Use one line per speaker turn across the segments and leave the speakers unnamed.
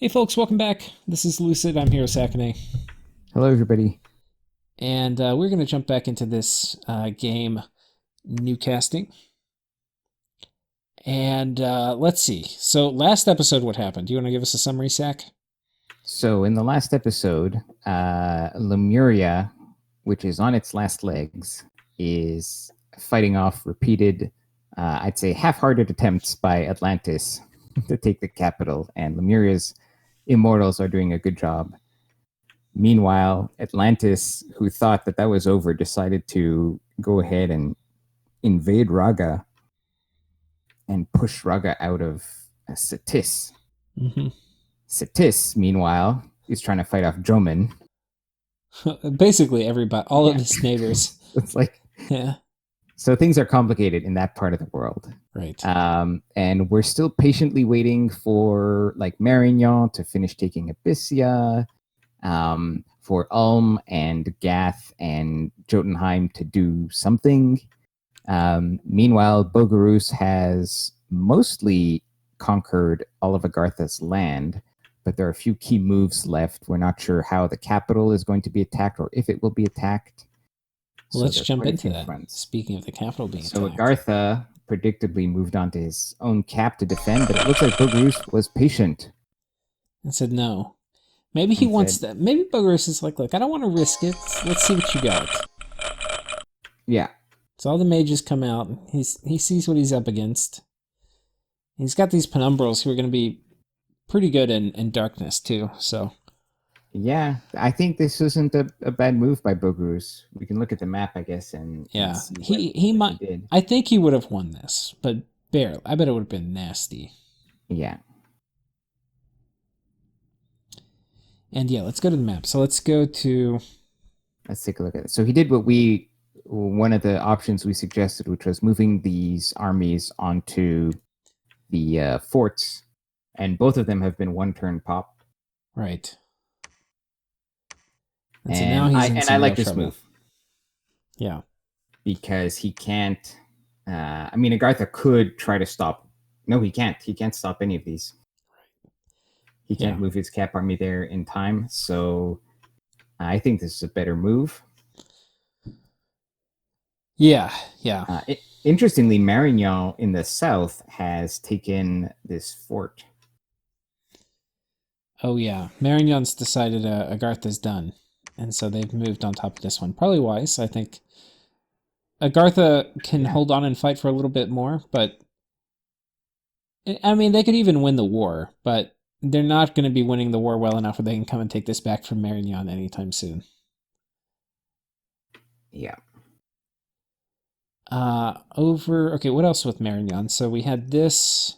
Hey folks, welcome back. This is Lucid. I'm here with Sakane.
Hello, everybody.
And we're going to jump back into this game, new casting. And let's see. So, last episode, what happened? Do you want to give us a summary, Sak?
So, in the last episode, Lemuria, which is on its last legs, is fighting off repeated, I'd say half-hearted attempts by Atlantis to take the capital, and Lemuria's immortals are doing a good job. Meanwhile, Atlantis, who thought that was over, decided to go ahead and invade Raga and push Raga out of Satis.
Mm-hmm.
Satis, meanwhile, is trying to fight off Jomin.
Basically, everybody, all of his neighbors.
It's like,
yeah.
So things are complicated in that part of the world.
Right.
And we're still patiently waiting for like Marignan to finish taking Abyssia, for Ulm and Gath and Jotunheim to do something. Meanwhile, Bogarus has mostly conquered all of Agartha's land, but there are a few key moves left. We're not sure how the capital is going to be attacked or if it will be attacked.
Well, let's jump into that. Fronts. Speaking of the capital being attacked.
So Agartha predictably moved on to his own cap to defend, but it looks like Bogarus was patient.
And said no. Maybe he wants that. Maybe Bogarus is like, look, I don't want to risk it. Let's see what you got.
Yeah.
So all the mages come out. He sees what he's up against. He's got these penumbrals who are going to be pretty good in darkness too. So
yeah, I think this isn't a bad move by Bogarus. We can look at the map, I guess, and
yeah, and he might. I think he would have won this, but barely. I bet it would have been nasty.
Yeah.
And yeah, let's go to the map. So let's go to.
Let's take a look at it. So he did one of the options we suggested, which was moving these armies onto the forts, and both of them have been one turn pop.
Right.
And so now I like this move.
Yeah.
Because he can't. I mean, Agartha could try to stop. No, he can't. He can't stop any of these. He can't move his cap army there in time. So I think this is a better move.
Yeah, yeah.
Interestingly, Marignan in the south has taken this fort.
Oh, yeah. Marignan's decided Agartha's done. And so they've moved on top of this one. Probably wise, I think. Agartha can hold on and fight for a little bit more, but... I mean, they could even win the war, but they're not going to be winning the war well enough where they can come and take this back from Marignan anytime soon.
Yeah.
Okay, what else with Marignan? So we had this...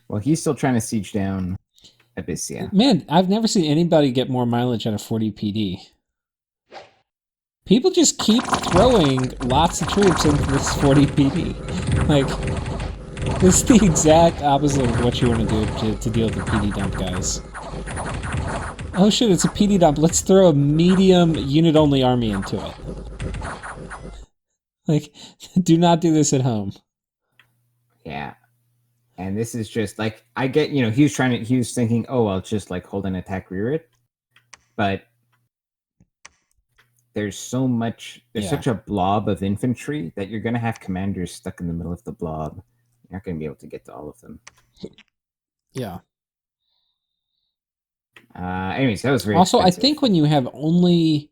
Well, he's still trying to siege down Abyssia.
Man, I've never seen anybody get more mileage out of 40 PD. People just keep throwing lots of troops into this 40 PD. Like, this is the exact opposite of what you want to do to deal with the PD dump, guys. Oh shit, it's a PD dump. Let's throw a medium unit-only army into it. Like, do not do this at home.
Yeah. And this is just like, I get, he was thinking, oh, I'll just like hold an attack, rear it. But there's such a blob of infantry that you're going to have commanders stuck in the middle of the blob. You're not going to be able to get to all of them.
Yeah.
Anyways, that was very
Also,
expensive.
I think when you have only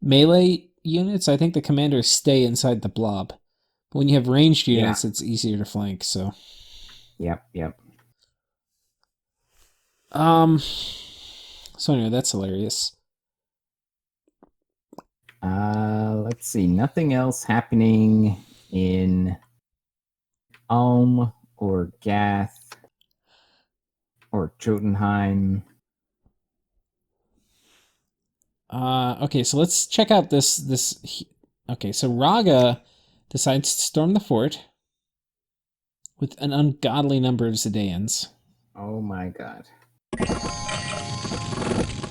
melee units, I think the commanders stay inside the blob. But when you have ranged units, it's easier to flank, so...
Yep.
So anyway, that's hilarious.
Let's see. Nothing else happening in Ulm or Gath or Jotunheim.
Okay, so let's check out this. Okay, so Raga decides to storm the fort with an ungodly number of Zidanians.
Oh my god.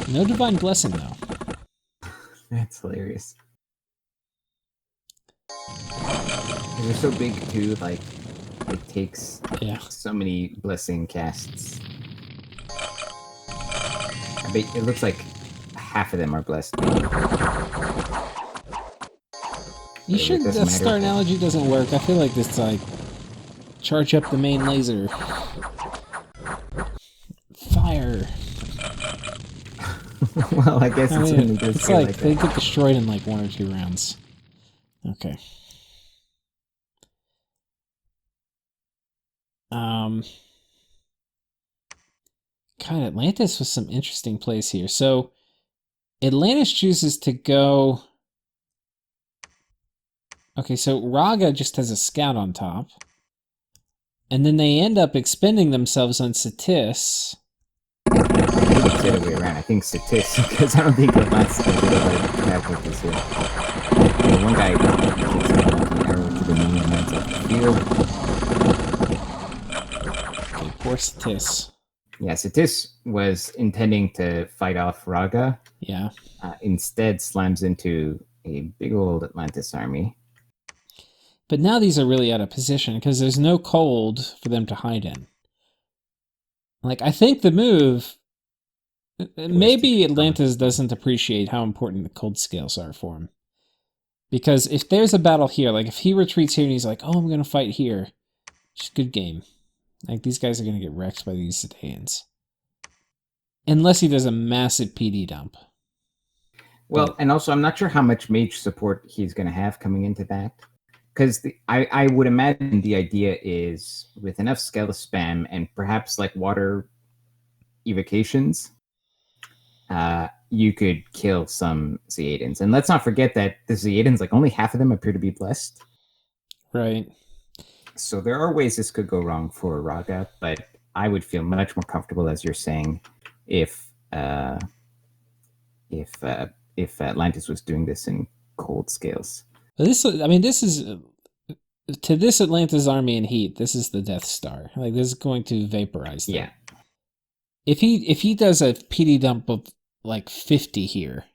No divine blessing, though.
That's hilarious. They're so big, too, like, it takes so many blessing casts. It looks like half of them are blessed.
You sure
It
the
doesn't
Death
matter
Star
if it-
analogy doesn't work? I feel like this like charge up the main laser. Fire.
Well, I guess
I
it
mean,
certainly does
it's
feel
like
like
they
that.
get destroyed in like 1 or 2 rounds. Okay. God, Atlantis was some interesting place here. So Atlantis chooses to go. Okay, so Raga just has a scout on top. And then they end up expending themselves on Satis.
I think it's the other way around. I think Satis, because I don't think Atlantis is going to attack with this here. One guy takes an arrow to the knee and ends up the field.
Okay, poor Satis.
Yeah, Satis was intending to fight off Raga.
Yeah.
Instead, slams into a big old Atlantis army.
But now these are really out of position because there's no cold for them to hide in. Like, I think the move. Maybe Atlantis doesn't appreciate how important the cold scales are for him. Because if there's a battle here, like if he retreats here and he's like, oh, I'm going to fight here, just good game. Like, these guys are going to get wrecked by these Sateans. Unless he does a massive PD dump.
Well, and also, I'm not sure how much mage support he's going to have coming into that. Because I would imagine the idea is with enough scale spam and perhaps like water evocations, you could kill some Zeadans. And let's not forget that the Zeadans, like only half of them appear to be blessed.
Right.
So there are ways this could go wrong for Raga, but I would feel much more comfortable, as you're saying, if Atlantis was doing this in cold scales.
This is to this Atlantis army in heat. This is the Death Star. Like, this is going to vaporize them.
Yeah.
If he does a PD dump of like 50 here,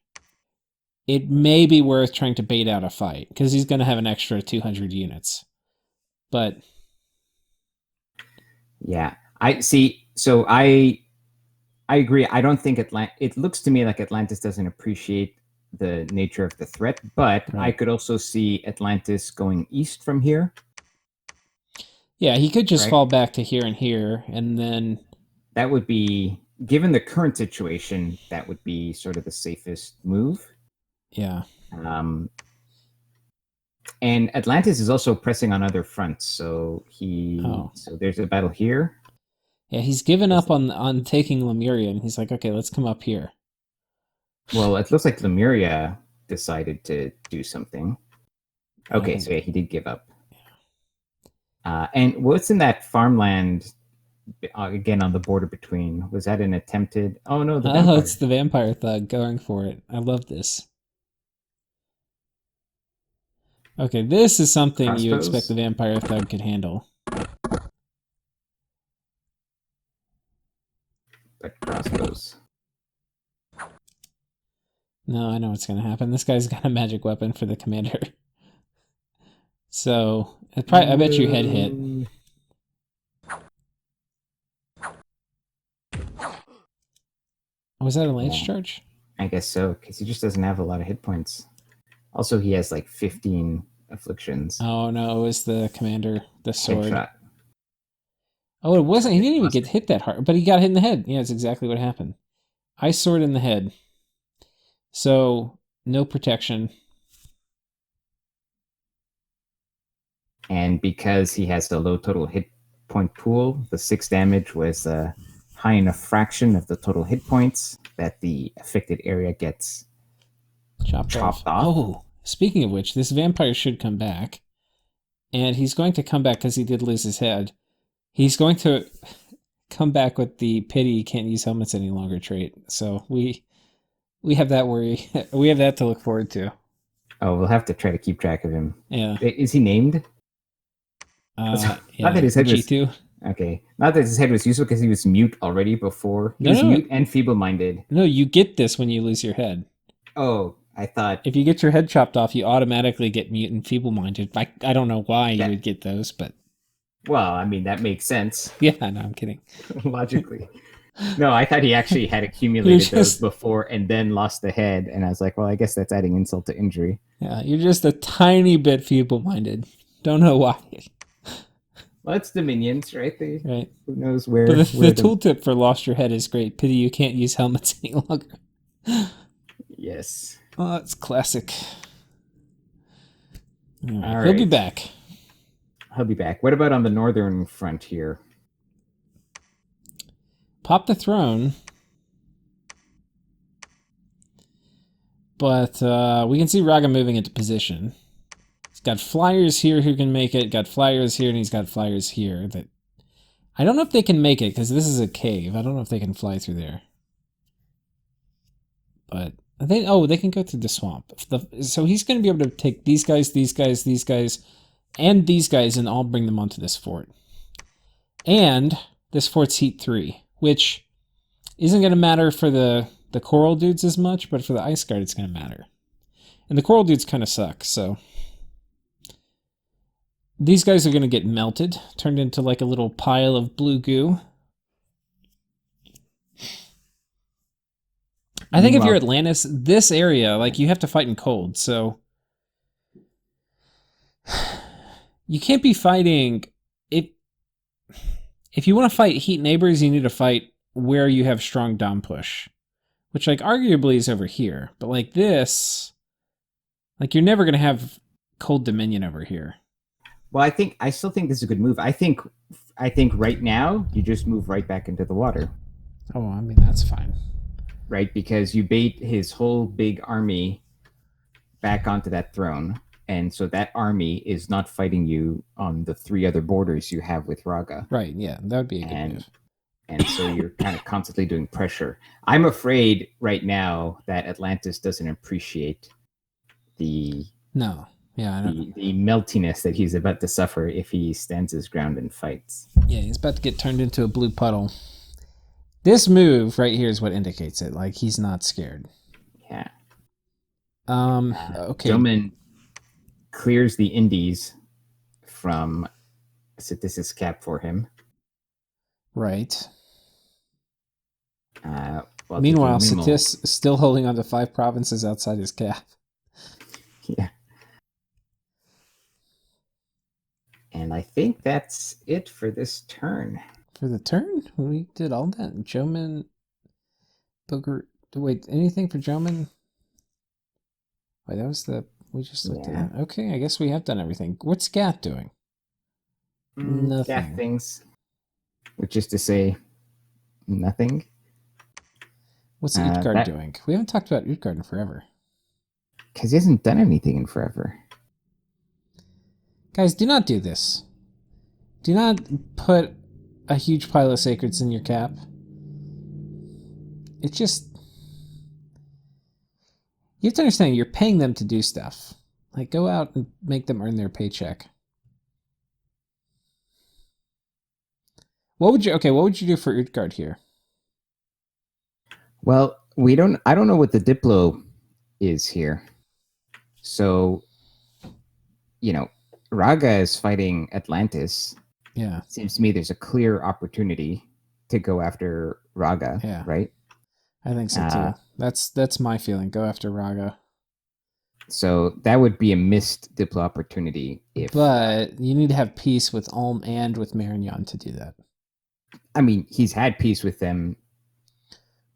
it may be worth trying to bait out a fight because he's going to have an extra 200 units. But
yeah, I see. So I agree. I don't think it looks to me like Atlantis doesn't appreciate the nature of the threat, but
Right.
I could also see Atlantis going east from here.
Yeah, he could just
Right.
fall back to here and here, and then
That would be, given the current situation, that would be sort of the safest move.
yeah.
And Atlantis is also pressing on other fronts, so so there's a battle here.
Yeah, he's given up on taking Lemuria, and he's like, okay, let's come up here.
Well, it looks like Lemuria decided to do something. Okay, so yeah, he did give up. And what's in that farmland again on the border between? Was that an attempted? Oh no, the vampire.
It's the vampire thug going for it. I love this. Okay, this is something
Crossbows?
you expect the vampire thug could handle.
But crossbows.
No, I know what's going to happen. This guy's got a magic weapon for the commander. So, I bet you head hit. Was that a lance charge?
I guess so, because he just doesn't have a lot of hit points. Also, he has like 15 afflictions.
Oh no, it was the commander, the sword.
Headshot.
Oh, it wasn't. He didn't even get hit that hard, but he got hit in the head. Yeah, that's exactly what happened. Ice sword in the head. So, no protection.
And because he has a low total hit point pool, the 6 damage was a high enough fraction of the total hit points that the affected area gets chopped off.
Oh, speaking of which, this vampire should come back. And he's going to come back because he did lose his head. He's going to come back with the pity can't use helmets any longer trait. So we have that worry. We have that to look forward to.
Oh, we'll have to try to keep track of him.
Yeah.
Is he named?
Yeah,
not that his head
G2.
was okay. Not that his head was useful because he was mute already before. He was mute and feeble-minded.
No, you get this when you lose your head.
Oh, I thought
if you get your head chopped off, you automatically get mute and feeble-minded. I don't know why you would get those, but
well, I mean that makes sense.
Yeah, no, I'm kidding.
Logically. No, I thought he actually had
You're
accumulated those
just
before and then lost the head. And I was like, well, I guess that's adding insult to injury.
yeah, you're just a tiny bit feeble-minded. Don't know why,
Well, it's the minions, right?
right?
Who knows
But
where
the
where the
tooltip for lost your head is great. Pity you can't use helmets any longer.
yes.
Oh, that's classic. All right,
All
he'll be
right.
back.
He'll be back. What about on the northern frontier?
Pop the throne, but we can see Raga moving into position. He's got flyers here who can make it. Got flyers here, and he's got flyers here. That I don't know if they can make it because this is a cave. I don't know if they can fly through there. But they can go through the swamp. So he's going to be able to take these guys, these guys, these guys, and these guys, and all bring them onto this fort. And this fort's heat 3, which isn't going to matter for the coral dudes as much, but for the ice guard, it's going to matter. And the coral dudes kind of suck, so these guys are going to get melted, turned into like a little pile of blue goo. I think if you're Atlantis, this area, like, you have to fight in cold, so you can't be fighting if you want to fight heat neighbors, you need to fight where you have strong dom push, which, like, arguably is over here. But like this, like, you're never going to have cold dominion over here.
Well, I still think this is a good move. I think right now you just move right back into the water.
Oh, I mean, that's fine.
Right? Because you bait his whole big army back onto that throne. And so that army is not fighting you on the 3 other borders you have with Raga.
Right, yeah, that would be a good move.
And so you're kind of constantly doing pressure. I'm afraid right now that Atlantis doesn't appreciate the meltiness that he's about to suffer if he stands his ground and fights.
Yeah, he's about to get turned into a blue puddle. This move right here is what indicates it. Like, he's not scared.
Yeah.
Okay.
Joman clears the Indies from Sitis's cap for him.
Right.
Well,
meanwhile, Sitis is still holding on to 5 provinces outside his cap.
Yeah. And I think that's it for this turn.
For the turn? We did all that. Joman, Bogarus. Wait, anything for Joman? Wait, that was we just looked at that. Okay, I guess we have done everything. What's Gath doing? Nothing.
Gath things. Which is to say, nothing.
What's Utgard doing? We haven't talked about Utgard in forever.
Because he hasn't done anything in forever.
Guys, do not do this. Do not put a huge pile of sacreds in your cap. It's just... You have to understand, you're paying them to do stuff. Like, go out and make them earn their paycheck. What would you do for Utgard here?
Well, I don't know what the Diplo is here. So, Raga is fighting Atlantis.
Yeah.
Seems to me there's a clear opportunity to go after Raga,
yeah.
Right?
I think so too. That's my feeling. Go after Raga.
So that would be a missed Diplo opportunity
But you need to have peace with Ulm and with Marignan to do that.
I mean, he's had peace with them.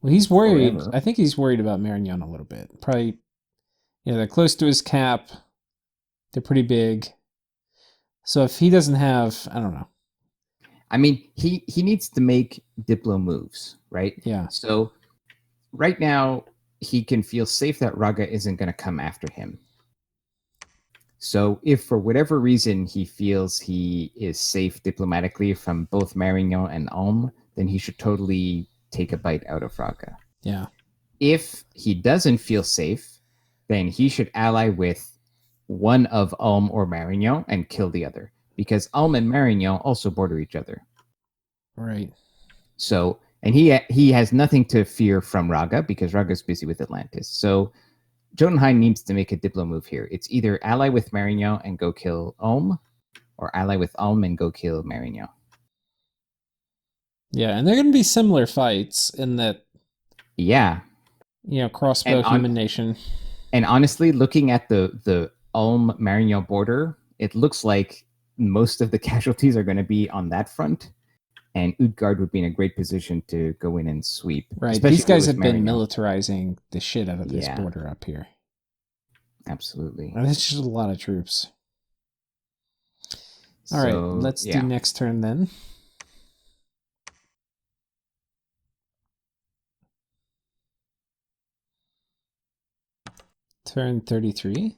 Well, he's worried. Forever. I think he's worried about Marignan a little bit. Probably, they're close to his cap. They're pretty big. So if he doesn't have, I don't know.
I mean, he needs to make Diplo moves, right?
Yeah.
So right now, he can feel safe that Raga isn't going to come after him. So if for whatever reason he feels he is safe diplomatically from both Marignan and Ulm, then he should totally take a bite out of Raga.
Yeah.
If he doesn't feel safe, then he should ally with one of Ulm or Marignan and kill the other. Because Ulm and Marignan also border each other.
Right.
So, and he has nothing to fear from Raga because Raga's busy with Atlantis. So Jotunheim needs to make a Diplo move here. It's either ally with Marignan and go kill Ulm, or ally with Ulm and go kill Marignan.
Yeah, and they're going to be similar fights in that,
Yeah,
crossbow
and
human nation.
and honestly, looking at the Ulm Marignan border, it looks like most of the casualties are going to be on that front, and Utgard would be in a great position to go in and sweep,
Right.
especially
These
if it
guys
was
have been
Marignan.
militarizing the shit out of this
Yeah,
border up here.
absolutely.
And it's just a lot of troops. All right,
So
let's do
yeah,
next turn then. Turn 33.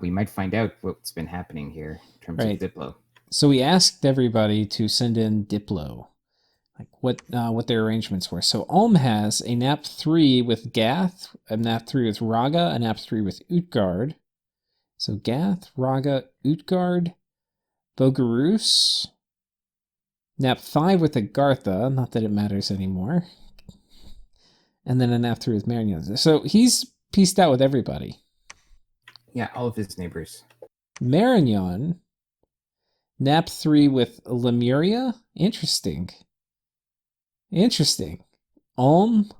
we might find out what's been happening here in terms of
Right.
Diplo.
So we asked everybody to send in Diplo, like what their arrangements were. So Ulm has a nap 3 with Gath, a nap 3 with Raga, a nap 3 with Utgard. So Gath, Raga, Utgard, Bogarus, nap 5 with Agartha, not that it matters anymore. And then a nap 3 with Marignan. So he's pieced out with everybody.
Yeah, all of his neighbors.
Marignan, nap 3 with Lemuria. Interesting. Ulm,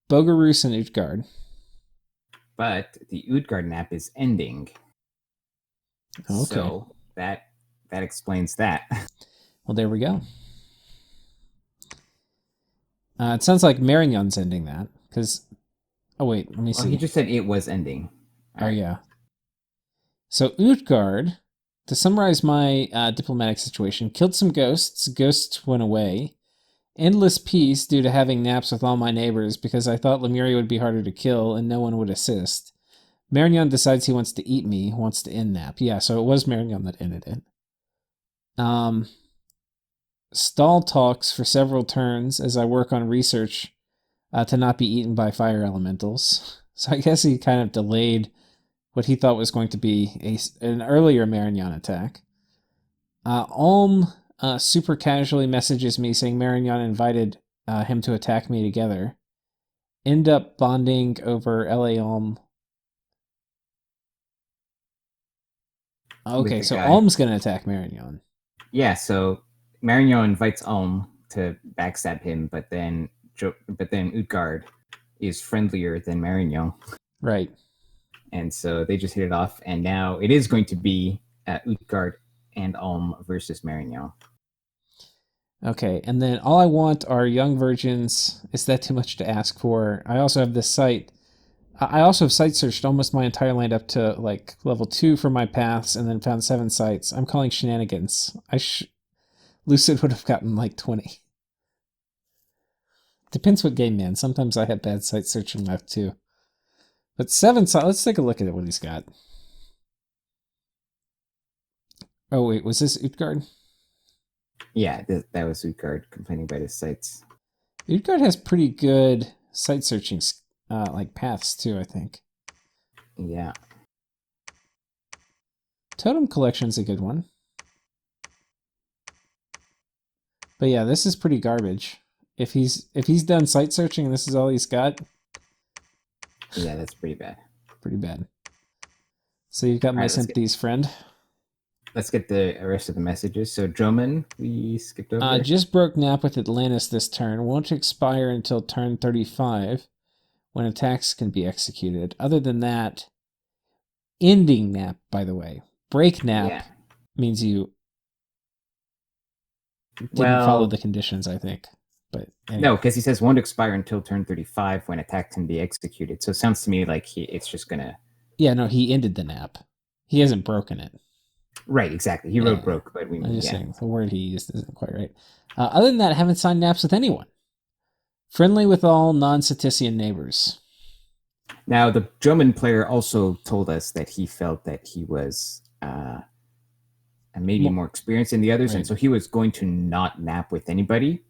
Bogarus, and Utgard.
But the Utgard nap is ending.
Okay.
So that explains that.
Well, there we go. It sounds like Marignan's ending that, because... Oh, wait, let me
Well,
see.
he just said it was ending.
All right. Yeah. So Utgard, to summarize my diplomatic situation, killed some ghosts. Ghosts went away. Endless peace due to having naps with all my neighbors because I thought Lemuria would be harder to kill and no one would assist. Marignan decides he wants to eat me, wants to end nap. Yeah, so it was Marignan that ended it. Stall talks for several turns as I work on research to not be eaten by fire elementals. So I guess he kind of delayed what he thought was going to be an earlier Marignan attack. Ulm super casually messages me saying Marignan invited him to attack me together. End up bonding over LA Ulm. Okay, so Ulm's going to attack Marignan.
Yeah, so Marignan invites Ulm to backstab him, but then Utgard is friendlier than Marignan.
Right.
And so they just hit it off, and now it is going to be Utgard and Ulm versus Marignan.
Okay, and then all I want are young virgins. Is that too much to ask for? I also have this site. I also have site searched almost my entire land up to like level 2 for my paths and then found 7 sites. I'm calling shenanigans. Lucid would have gotten like 20. Depends what game, man. Sometimes I have bad site searching math too. But 7 sites, let's take a look at what he's got. Oh wait, was this Utgard?
Yeah, that was Utgard complaining about his sites.
Utgard has pretty good site searching like paths too, I think.
Yeah.
Totem Collection's a good one. But yeah, this is pretty garbage. If he's done site searching and this is all he's got.
Yeah, that's pretty bad.
Pretty bad. So you've got my sympathies, friend.
Let's get the rest of the messages. So Droman, we skipped over.
Just broke nap with Atlantis this turn. Won't expire until turn 35 when attacks can be executed. Other than that, ending nap, by the way. Break nap means you didn't follow the conditions, I think. But anyway.
No, because he says won't expire until turn 35 when attack can be executed. So it sounds to me like it's just gonna.
Yeah, no, he ended the nap. He hasn't broken it.
Right, exactly. He wrote broke, but we.
I'm just saying the word he used isn't quite right. Other than that, I haven't signed naps with anyone. Friendly with all non-Cetician neighbors.
Now, the German player also told us that he felt that he was maybe more experienced than the others, and so he was going to not nap with anybody.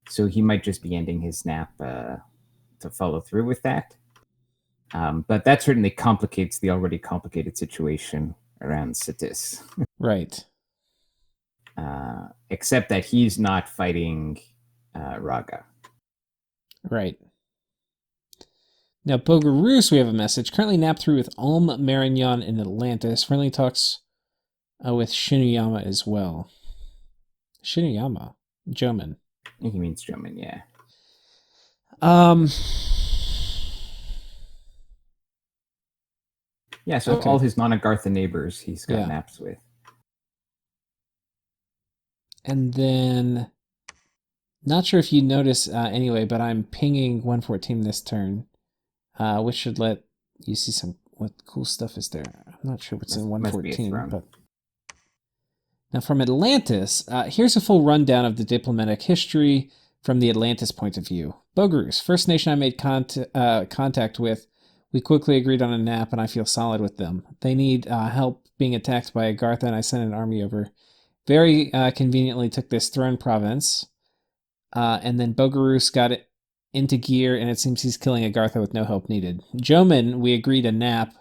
So he might just be ending his nap to follow through with that. But that certainly complicates the already complicated situation around Cetis.
Right.
Except that he's not fighting Raga.
Right. Now, Bogarus, we have a message. Currently nap through with Ulm, Marignan, and Atlantis. Friendly talks with Shinuyama as well. Shinuyama? Joman.
He means German, yeah.
Um.
Yeah, so
Okay.
all his non-Agartha neighbors he's got
Yeah.
naps with.
And then, not sure if you notice anyway, but I'm pinging 114 this turn, which should let you see what cool stuff is there. I'm not sure what's in
Must be a
114,
throne.
but now from Atlantis, here's a full rundown of the diplomatic history from the Atlantis point of view. Bogarus, first nation I made contact with. We quickly agreed on a nap, and I feel solid with them. They need help being attacked by Agartha, and I sent an army over. Very conveniently took this throne province, and then Bogarus got it into gear, and it seems he's killing Agartha with no help needed. Joman, we agreed a nap,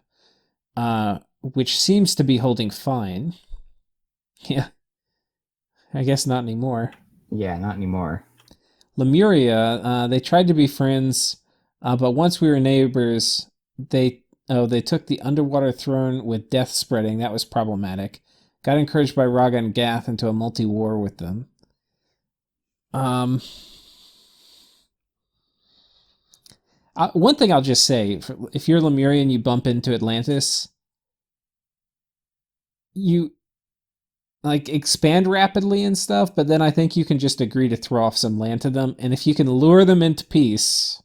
which seems to be holding fine. Yeah, I guess not anymore.
Yeah, not anymore.
Lemuria, they tried to be friends, but once we were neighbors, they took the underwater throne with death spreading. That was problematic. Got encouraged by Raga and Gath into a multi-war with them. One thing I'll just say, if you're Lemuria and you bump into Atlantis, you like expand rapidly and stuff, but then I think you can just agree to throw off some land to them, and if you can lure them into peace,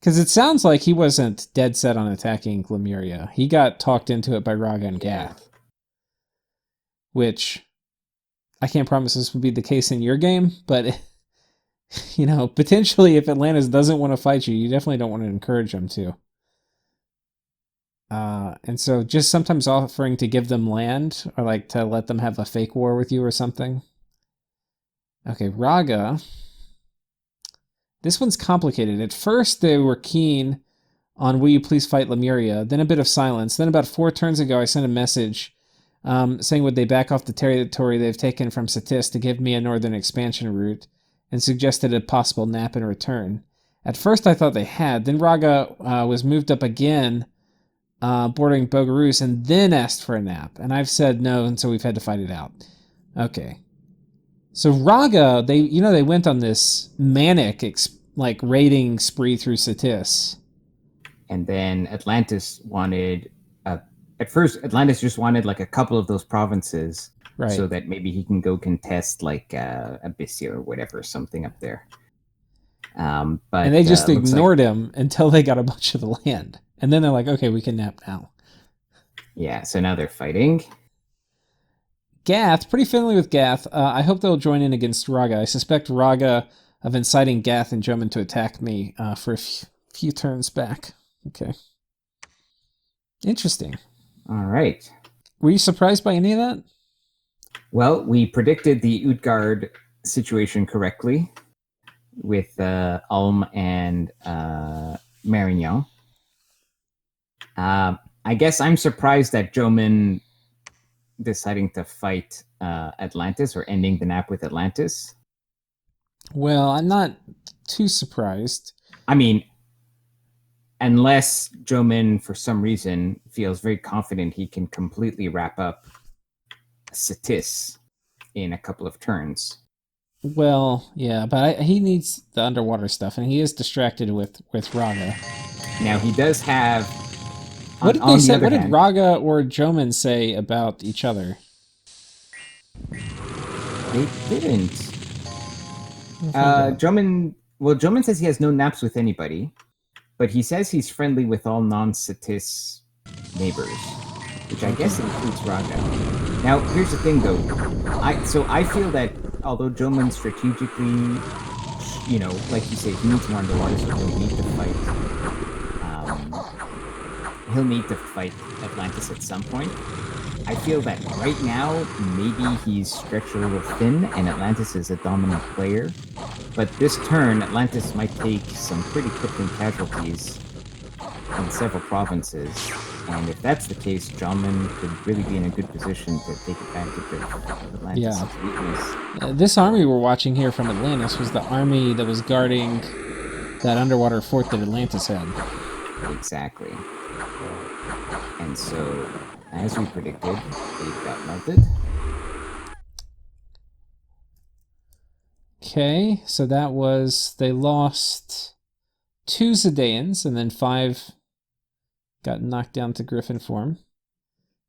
because it sounds like he wasn't dead set on attacking Lemuria. He got talked into it by Raga and Gath, which I can't promise this would be the case in your game, but potentially if Atlantis doesn't want to fight you, you definitely don't want to encourage them to. And so just sometimes offering to give them land or like to let them have a fake war with you or something. Okay, Raga. This one's complicated. At first, they were keen on will you please fight Lemuria, then a bit of silence. Then about 4 turns ago, I sent a message saying would they back off the territory they've taken from Satis to give me a northern expansion route and suggested a possible nap in return. At first, I thought they had. Then Raga was moved up again, bordering Bogarus, and then asked for a nap. And I've said no, and so we've had to fight it out. Okay. So Raga, they went on this manic raiding spree through Satis.
And then Atlantis wanted, at first, Atlantis just wanted like a couple of those provinces,
right,
so that maybe he can go contest like Abyssia or whatever, something up there. But
and they just ignored him until they got a bunch of the land. And then they're like, okay, we can nap now.
Yeah, so now they're fighting.
Gath, pretty friendly with Gath. I hope they'll join in against Raga. I suspect Raga of inciting Gath and Joman to attack me for a few turns back. Okay. Interesting.
All right.
Were you surprised by any of that?
Well, we predicted the Utgard situation correctly with Ulm and Marignan. I guess I'm surprised that Joman deciding to fight Atlantis or ending the nap with Atlantis.
Well, I'm not too surprised.
I mean, unless Joman, for some reason, feels very confident he can completely wrap up Satis in a couple of turns.
Well, yeah, but he needs the underwater stuff, and he is distracted with Raga.
Now, he does have...
What did they say? What did Raga or Joman say about each other?
They didn't. Joman says he has no naps with anybody, but he says he's friendly with all non-Satis neighbors, which I guess includes Raga. Now, here's the thing, though. I feel that although Joman strategically, like you say, he needs more underwater, so he'll need to fight. He'll need to fight Atlantis at some point. I feel that right now, maybe he's stretched a little thin and Atlantis is a dominant player. But this turn, Atlantis might take some pretty crippling casualties in several provinces. And if that's the case, Joman could really be in a good position to take advantage of Atlantis' weakness.
This army we're watching here from Atlantis was the army that was guarding that underwater fort that Atlantis had.
Exactly. And so, as we predicted, they got melted.
Okay, so that was they lost 2 Zedaeans, and then 5 got knocked down to Griffin form.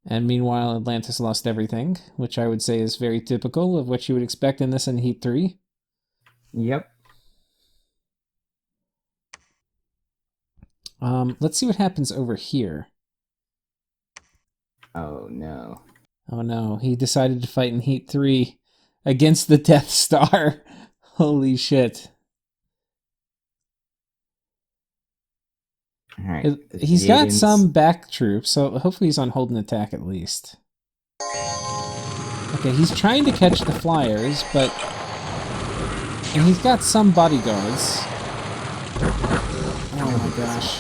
And meanwhile, Atlantis lost everything, which I would say is very typical of what you would expect in this in Heat 3.
Yep.
Let's see what happens over here.
Oh no.
Oh no, he decided to fight in Heat 3 against the Death Star. Holy shit.
All right.
He's got some back troops, so hopefully he's on hold and attack at least. Okay, he's trying to catch the flyers, but... And he's got some bodyguards. Oh my gosh.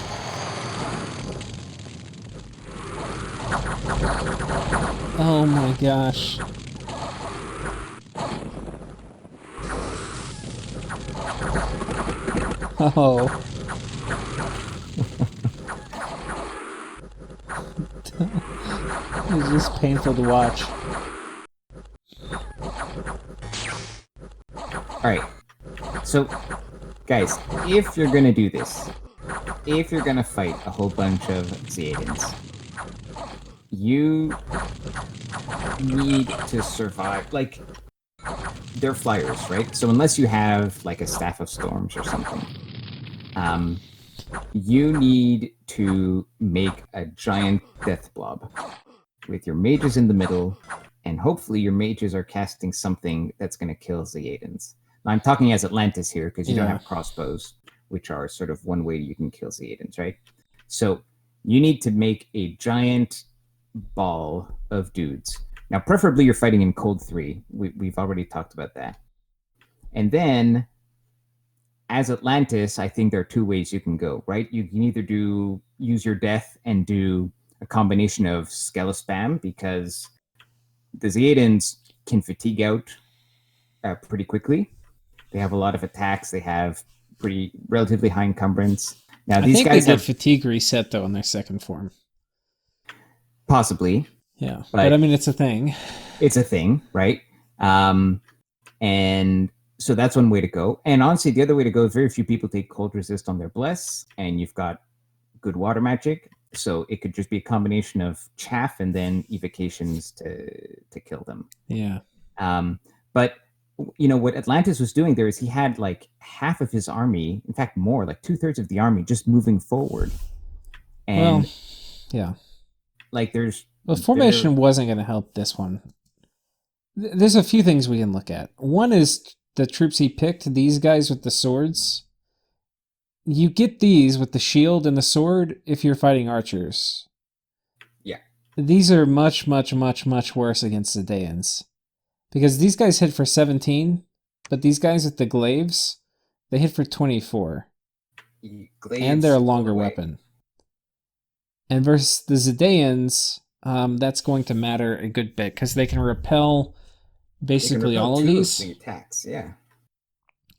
Oh my gosh. Oh. It's just painful to watch.
Alright. So, guys, if you're gonna do this, if you're gonna fight a whole bunch of Zeadans, you need to survive. Like, they're flyers, right? So unless you have like a Staff of Storms or something, you need to make a giant death blob with your mages in the middle, and hopefully your mages are casting something that's going to kill Zeadans. Now, I'm talking as Atlantis here because you don't have crossbows, which are sort of one way you can kill Zeadans, right? So you need to make a giant ball of dudes. Now, preferably you're fighting in Cold 3. We've already talked about that. And then, as Atlantis, I think there are 2 ways you can go, right? You can either use your death and do a combination of Skella spam, because the Zeadans can fatigue out pretty quickly. They have a lot of attacks. They have relatively high encumbrance. Now,
I
these
think
guys
they
have
get fatigue reset, though, in their second form.
possibly.
Yeah, but I mean, it's a thing.
It's a thing, right? And so that's one way to go. And honestly, the other way to go is very few people take cold resist on their bless, and you've got good water magic. So it could just be a combination of chaff and then evocations to kill them.
Yeah.
But you know what Atlantis was doing there is he had like half of his army, in fact more, like 2/3 of the army, just moving forward. And
yeah,
like
formation wasn't going to help this one. There's a few things we can look at. One is the troops he picked, these guys with the swords. You get these with the shield and the sword if you're fighting archers.
Yeah.
These are much, much, much, much worse against the Daeans. Because these guys hit for 17, but these guys with the glaives, they hit for 24.
Glaives,
and they're a longer weapon. And versus the Zedaeans, that's going to matter a good bit, because they can repel basically all of these.
The attacks, yeah.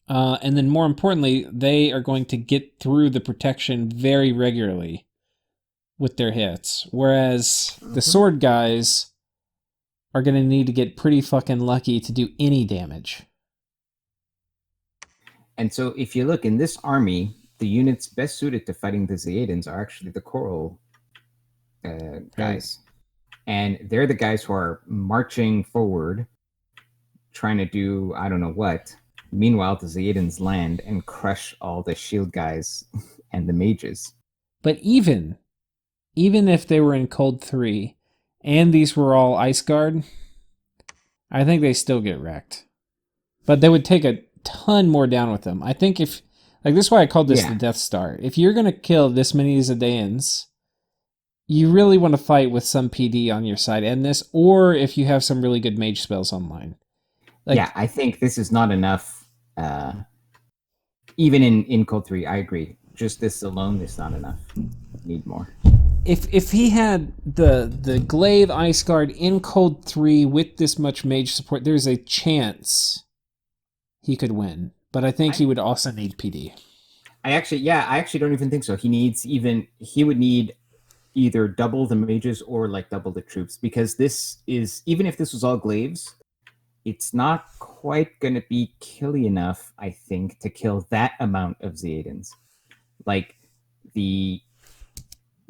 And then more importantly, they are going to get through the protection very regularly with their hits. Whereas the sword guys are going to need to get pretty fucking lucky to do any damage.
And so if you look in this army, the units best suited to fighting the Zeadans are actually the Coral guys. Right. And they're the guys who are marching forward, trying to do I don't know what. Meanwhile, the Zeadans land and crush all the shield guys and the mages.
But even if they were in Cold 3 and these were all Ice Guard, I think they still get wrecked. But they would take a ton more down with them. I think if... Like, this is why I called this the Death Star. If you're going to kill this many Zedaeans, you really want to fight with some PD on your side and this, or if you have some really good mage spells online.
Like, yeah, I think this is not enough. Even in Cold 3, I agree. Just this alone is not enough. Need more.
If he had the glaive Ice Guard in Cold 3 with this much mage support, there's a chance he could win. But I think he would also need PD. I actually
don't even think so. He would need either double the mages or like double the troops, because this is, even if this was all glaives, it's not quite going to be killy enough, I think, to kill that amount of Zeadans. Like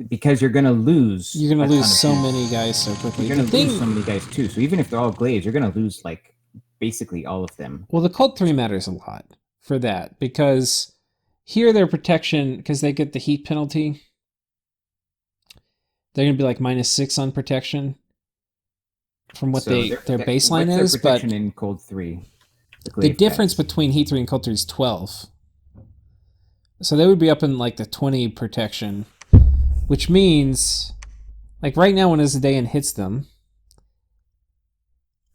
because you're going to lose.
You're gonna
a
lose
ton of
so
dudes.
many guys so quickly.
You're
The
going to lose
thing,
so many guys too. So even if they're all glaives, you're going to lose like basically all of them.
well, the Cold 3 matters a lot for that because here their protection, because they get the heat penalty, they're gonna be like -6 on protection from what
So
their baseline
what's their
is,
protection
but
in Cold 3?
the difference between Heat 3 and Cold 3 is 12. So they would be up in like the 20 protection, which means, like right now when Izadayan hits them,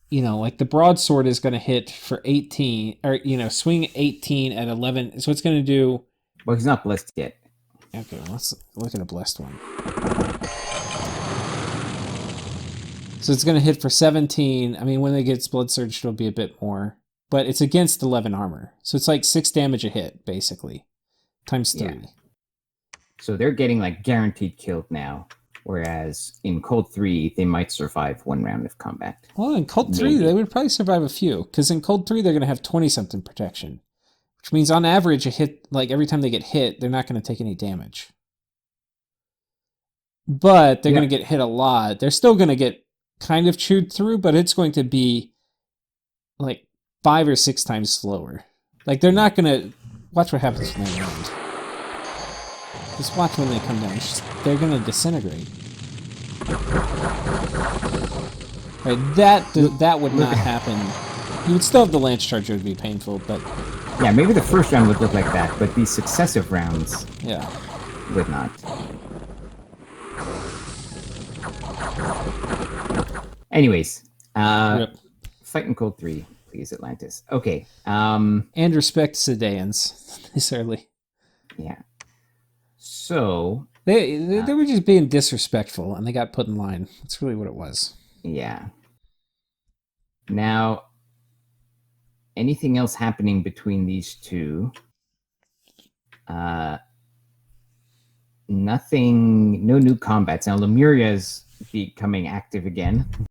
like the broadsword is going to hit for 18, or, swing 18 at 11. So it's going to do.
Well, he's not blessed yet.
Okay, let's look at a blessed one. So it's going to hit for 17. I mean, when it gets blood surge, it'll be a bit more. But it's against 11 armor. So it's like 6 damage a hit, basically. Times 3.
Yeah. So they're getting like guaranteed killed now. Whereas in Cold 3, they might survive 1 round of combat.
Well, in Cold 3, they would probably survive a few. Because in Cold 3, they're going to have 20-something protection. Which means on average, a hit, like every time they get hit, they're not going to take any damage. But they're going to get hit a lot. They're still going to get kind of chewed through, but it's going to be like 5 or 6 times slower. Like they're not going to... Watch what happens when they land. Just watch when they come down. They're going to disintegrate. Right, that would not happen. You would still have the lance charge. It would be painful, but...
Yeah, maybe the first round would look like that, but these successive rounds would not. Anyways, fight in Cold 3, please, Atlantis. Okay.
And respect Sedans this early.
Yeah. So...
They were just being disrespectful, and they got put in line. That's really what it was.
Yeah. Now, anything else happening between these two? Nothing, no new combats. Now, Lemuria's becoming active again.